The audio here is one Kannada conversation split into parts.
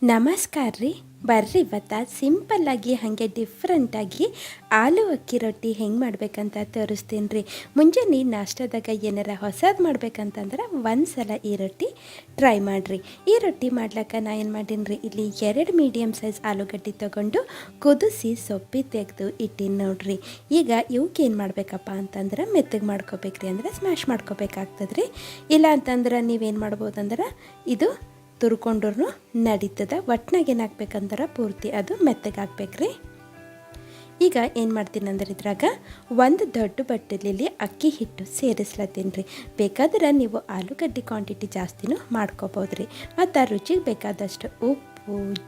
ನಮಸ್ಕಾರ ರೀ. ಬರ್ರಿ ಇವತ್ತು ಸಿಂಪಲ್ಲಾಗಿ ಹಾಗೆ ಡಿಫ್ರೆಂಟಾಗಿ ಆಲೂ ಅಕ್ಕಿ ರೊಟ್ಟಿ ಹೆಂಗೆ ಮಾಡ್ಬೇಕಂತ ತೋರಿಸ್ತೀನಿ ರೀ. ಮುಂಜಾನೆ ನಾಷ್ಟದಾಗ ಏನಾರ ಹೊಸದು ಮಾಡ್ಬೇಕಂತಂದ್ರೆ ಒಂದು ಸಲ ಈ ರೊಟ್ಟಿ ಟ್ರೈ ಮಾಡಿರಿ. ಈ ರೊಟ್ಟಿ ಮಾಡ್ಲಿಕ್ಕೆ ನಾ ಏನು ಮಾಡೀನಿ ರೀ, ಇಲ್ಲಿ 2 ಮೀಡಿಯಮ್ ಸೈಜ್ ಆಲೂಗಡ್ಡೆ ತೊಗೊಂಡು ಕುದಿಸಿ ಸೊಪ್ಪಿ ತೆಗೆದು ಇಟ್ಟೀನಿ ನೋಡ್ರಿ. ಈಗ ಇವಕ್ಕೆ ಏನು ಮಾಡಬೇಕಪ್ಪ ಅಂತಂದ್ರೆ ಮೆತ್ತಗೆ ಮಾಡ್ಕೋಬೇಕ್ರಿ, ಅಂದ್ರೆ ಸ್ಮ್ಯಾಶ್ ಮಾಡ್ಕೋಬೇಕಾಗ್ತದೆ ರೀ. ಇಲ್ಲ ಅಂತಂದ್ರೆ ನೀವೇನು ಮಾಡ್ಬೋದಂದ್ರೆ ಇದು ತುರ್ಕೊಂಡ್ರೂ ನಡೀತದೆ. ಒಟ್ಟಿನಾಗ ಏನು ಹಾಕ್ಬೇಕಂದ್ರೆ ಪೂರ್ತಿ ಅದು ಮೆತ್ತಗೆ ಹಾಕ್ಬೇಕ್ರಿ. ಈಗ ಏನು ಮಾಡ್ತೀನಿ ಅಂದ್ರೆ ಇದ್ರಾಗ ಒಂದು ದೊಡ್ಡ ಬಟ್ಟಲಲ್ಲಿ ಅಕ್ಕಿ ಹಿಟ್ಟು ಸೇರಿಸ್ಲತ್ತೀನಿ ರೀ. ಬೇಕಾದ್ರೆ ನೀವು ಆಲೂಗಡ್ಡೆ ಕ್ವಾಂಟಿಟಿ ಜಾಸ್ತಿನೂ ಮಾಡ್ಕೋಬೋದು ರೀ. ಮತ್ತು ರುಚಿಗೆ ಬೇಕಾದಷ್ಟು ಉಪ್ಪು,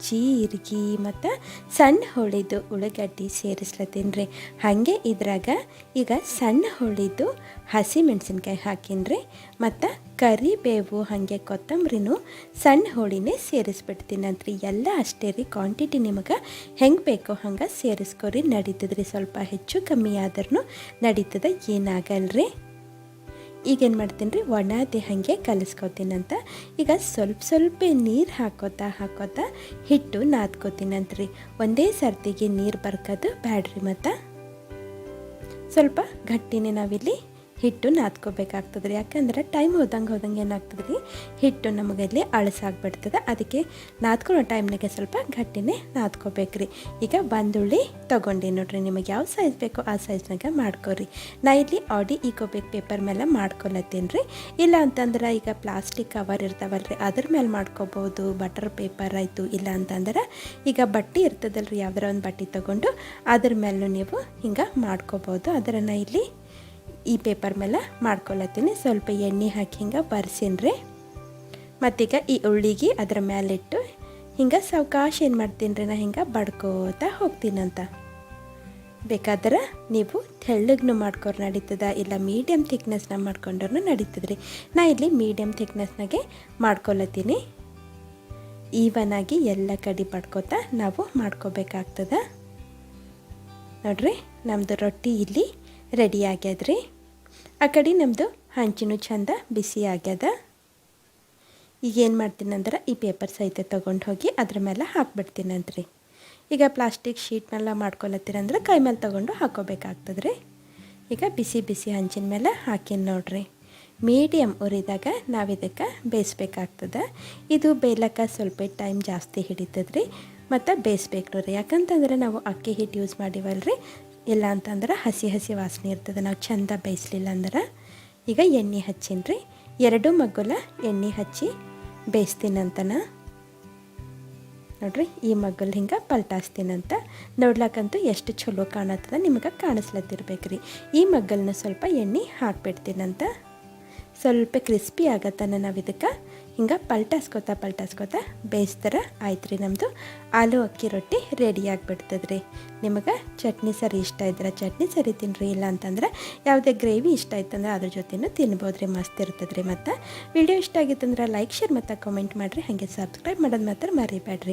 ಜೀರಿಗೆ ಮತ್ತು ಸಣ್ಣ ಹೊಳಿದು ಉಳ್ಳಾಗಡ್ಡಿ ಸೇರಿಸ್ಲತ್ತೀನಿ ರೀ. ಹಾಗೆ ಇದ್ರಾಗ ಈಗ ಸಣ್ಣ ಹೊಳಿದು ಹಸಿ ಮೆಣಸಿನ್ಕಾಯಿ ಹಾಕೀನಿ ರೀ. ಮತ್ತು ಕರಿಬೇವು ಹಾಗೆ ಕೊತ್ತಂಬರಿನೂ ಸಣ್ಣ ಹೋಳಿನೇ ಸೇರಿಸ್ಬಿಡ್ತೀನಿ ಅಂತ್ರಿ. ಎಲ್ಲ ಅಷ್ಟೇ ರೀ, ಕ್ವಾಂಟಿಟಿ ನಿಮಗೆ ಹೆಂಗೆ ಬೇಕೋ ಹಂಗೆ ಸೇರಿಸ್ಕೊರಿ, ನಡೀತದೆ ರೀ. ಸ್ವಲ್ಪ ಹೆಚ್ಚು ಕಮ್ಮಿ ಆದ್ರೂ ನಡೀತದೆ, ಏನಾಗಲ್ರಿ. ಈಗೇನು ಮಾಡ್ತೀನಿ ರೀ, ಒಣದೆ ಹಾಗೆ ಕಲಿಸ್ಕೊತೀನಂತ. ಈಗ ಸ್ವಲ್ಪ ನೀರು ಹಾಕೋತಾ ಹಿಟ್ಟು ನಾದ್ಕೋತೀನಂತ್ರಿ. ಒಂದೇ ಸರ್ತಿಗೆ ನೀರು ಬರ್ಕೋದು ಬ್ಯಾಡ್ರಿ. ಮತ್ತು ಸ್ವಲ್ಪ ಗಟ್ಟಿನೇ ನಾವಿಲ್ಲಿ ಹಿಟ್ಟು ನಾದ್ಕೋಬೇಕಾಗ್ತದೆ ರೀ. ಯಾಕಂದ್ರೆ ಟೈಮ್ ಹೋದಂಗೆ ಏನಾಗ್ತದೆ ರೀ, ಹಿಟ್ಟು ನಮಗಲ್ಲಿ ಅಳಸಾಗ್ಬಿಡ್ತದೆ. ಅದಕ್ಕೆ ನಾದ್ಕೊಳ್ಳೋ ಟೈಮ್ನಾಗೆ ಸ್ವಲ್ಪ ಗಟ್ಟಿನೇ ನಾದ್ಕೋಬೇಕ್ರಿ. ಈಗ ಬಂದುಳ್ಳಿ ತೊಗೊಂಡು ನೋಡ್ರಿ, ನಿಮಗೆ ಯಾವ ಸೈಜ್ ಬೇಕೋ ಆ ಸೈಜ್ನಾಗ ಮಾಡ್ಕೊರಿ. ನಾ ಇಲ್ಲಿ ಆಡಿ ಈಕೋಬೇಕು ಪೇಪರ್ ಮೇಲೆ ಮಾಡ್ಕೊಳತ್ತೀನಿ ರೀ. ಇಲ್ಲ ಅಂತಂದ್ರೆ ಈಗ ಪ್ಲಾಸ್ಟಿಕ್ ಕವರ್ ಇರ್ತಾವಲ್ರಿ, ಅದ್ರ ಮೇಲೆ ಮಾಡ್ಕೋಬೋದು. ಬಟರ್ ಪೇಪರ್ ಆಯಿತು. ಇಲ್ಲ ಅಂತಂದ್ರೆ ಈಗ ಬಟ್ಟೆ ಇರ್ತದಲ್ರಿ, ಯಾವ್ದಾರ ಒಂದು ಬಟ್ಟೆ ತೊಗೊಂಡು ಅದ್ರ ಮೇಲೂ ನೀವು ಹಿಂಗೆ ಮಾಡ್ಕೋಬೋದು. ಅದನ್ನು ಇಲ್ಲಿ ಈ ಪೇಪರ್ ಮೇಲೆ ಮಾಡ್ಕೊಳತ್ತೀನಿ. ಸ್ವಲ್ಪ ಎಣ್ಣೆ ಹಾಕಿ ಹಿಂಗೆ ಬರ್ಸೀನಿ. ಮತ್ತೀಗ ಈ ಉಳ್ಳಿಗೆ ಅದ್ರ ಮೇಲಿಟ್ಟು ಹಿಂಗೆ ಸಾವಕಾಶ ಏನು ಮಾಡ್ತೀನಿ ರೀ, ನಾ ಹಿಂಗೆ ಬಡ್ಕೋತಾ ಹೋಗ್ತೀನಂತ. ಬೇಕಾದ್ರೆ ನೀವು ತೆಳ್ಳಗೂ ಮಾಡ್ಕೊರ್ ನಡೀತದ, ಇಲ್ಲ ಮೀಡಿಯಮ್ ಥಿಕ್ನೆಸ್ನಾಗ ಮಾಡ್ಕೊಂಡ್ರೂ ನಡೀತದೆ ರೀ. ನಾ ಇಲ್ಲಿ ಮೀಡಿಯಮ್ ಥಿಕ್ನೆಸ್ನಾಗೆ ಮಾಡ್ಕೊಳತ್ತೀನಿ. ಈವನಾಗಿ ಎಲ್ಲ ಕಡೆ ಬಡ್ಕೋತಾ ನಾವು ಮಾಡ್ಕೋಬೇಕಾಗ್ತದೆ ನೋಡ್ರಿ. ನಮ್ಮದು ರೊಟ್ಟಿ ಇಲ್ಲಿ ರೆಡಿ ಆಗ್ಯದ್ರಿ. ಆ ಕಡೆ ನಮ್ಮದು ಹಂಚಿನೂ ಚಂದ ಬಿಸಿ ಆಗ್ಯದ. ಈಗ ಏನು ಮಾಡ್ತೀನಿ ಅಂದ್ರೆ ಈ ಪೇಪರ್ ಸಹಿತ ತೊಗೊಂಡು ಹೋಗಿ ಅದ್ರ ಮೇಲೆ ಹಾಕ್ಬಿಡ್ತೀನಂತ್ರಿ. ಈಗ ಪ್ಲಾಸ್ಟಿಕ್ ಶೀಟ್ನೆಲ್ಲ ಮಾಡ್ಕೊಳತ್ತೀರಂದ್ರೆ ಕೈ ಮೇಲೆ ತೊಗೊಂಡು ಹಾಕೋಬೇಕಾಗ್ತದೆ ರೀ. ಈಗ ಬಿಸಿ ಹಂಚಿನ ಮೇಲೆ ಹಾಕಿನಿ ನೋಡ್ರಿ. ಮೀಡಿಯಮ್ ಉರಿದಾಗ ನಾವು ಇದಕ್ಕೆ ಬೇಯಿಸ್ಬೇಕಾಗ್ತದೆ. ಇದು ಬೇಯ್ಲಕ್ಕೆ ಸ್ವಲ್ಪ ಟೈಮ್ ಜಾಸ್ತಿ ಹಿಡಿತದೆ ರೀ. ಮತ್ತು ಬೇಯಿಸ್ಬೇಕು ನೋಡ್ರಿ. ಯಾಕಂತಂದ್ರೆ ನಾವು ಅಕ್ಕಿ ಹಿಟ್ಟು ಯೂಸ್ ಮಾಡಿವಲ್ರಿ, ಇಲ್ಲ ಅಂತಂದ್ರೆ ಹಸಿ ವಾಸನೆ ಇರ್ತದೆ ನಾವು ಚಂದ ಬೇಯಿಸ್ಲಿಲ್ಲ ಅಂದ್ರೆ. ಈಗ ಎಣ್ಣೆ ಹಚ್ಚೀನಿ ರೀ. 2 ಮಗ್ಗುಲ ಎಣ್ಣೆ ಹಚ್ಚಿ ಬೇಯಿಸ್ತೀನಂತನ ನೋಡ್ರಿ. ಈ ಮಗ್ಗಲ್ ಹಿಂಗೆ ಪಲ್ಟಾಸ್ತೀನಂತ. ನೋಡ್ಲಕ್ಕಂತೂ ಎಷ್ಟು ಚಲೋ ಕಾಣತ್ತದ, ನಿಮಗೆ ಕಾಣಿಸ್ಲತ್ತಿರ್ಬೇಕು ರೀ. ಈ ಮಗ್ಗಲ್ನ ಸ್ವಲ್ಪ ಎಣ್ಣೆ ಹಾಕ್ಬಿಡ್ತೀನಂತ. ಸ್ವಲ್ಪ ಕ್ರಿಸ್ಪಿ ಆಗತ್ತನ ನಾವು ಇದಕ್ಕೆ ಹಿಂಗೆ ಪಲ್ಟಾಸ್ಕೊತಾ ಬೇಯಿಸ್ತಾರೆ ಆಯ್ತು ರೀ. ನಮ್ಮದು ಆಲೂ ಅಕ್ಕಿ ರೊಟ್ಟಿ ರೆಡಿ ಆಗಿಬಿಡ್ತದೆ ರೀ. ನಿಮಗೆ ಚಟ್ನಿ ಸರಿ ಇಷ್ಟ ಇದ್ರೆ ಚಟ್ನಿ ಸರಿ ತಿನ್ನಿರಿ. ಇಲ್ಲ ಅಂತಂದ್ರೆ ಯಾವುದೇ ಗ್ರೇವಿ ಇಷ್ಟ ಆಯ್ತಂದ್ರೆ ಅದ್ರ ಜೊತೆನೂ ತಿನ್ಬೋದು ರೀ, ಮಸ್ತ್ ಇರ್ತದೆ ರೀ. ಮತ್ತು ವಿಡಿಯೋ ಇಷ್ಟ ಆಗಿತ್ತಂದ್ರೆ ಲೈಕ್, ಶೇರ್ ಮತ್ತು ಕಮೆಂಟ್ ಮಾಡಿರಿ. ಹಾಗೆ ಸಬ್ಸ್ಕ್ರೈಬ್ ಮಾಡೋದು ಮಾತ್ರ ಮರಿಬೇಡ್ರಿ.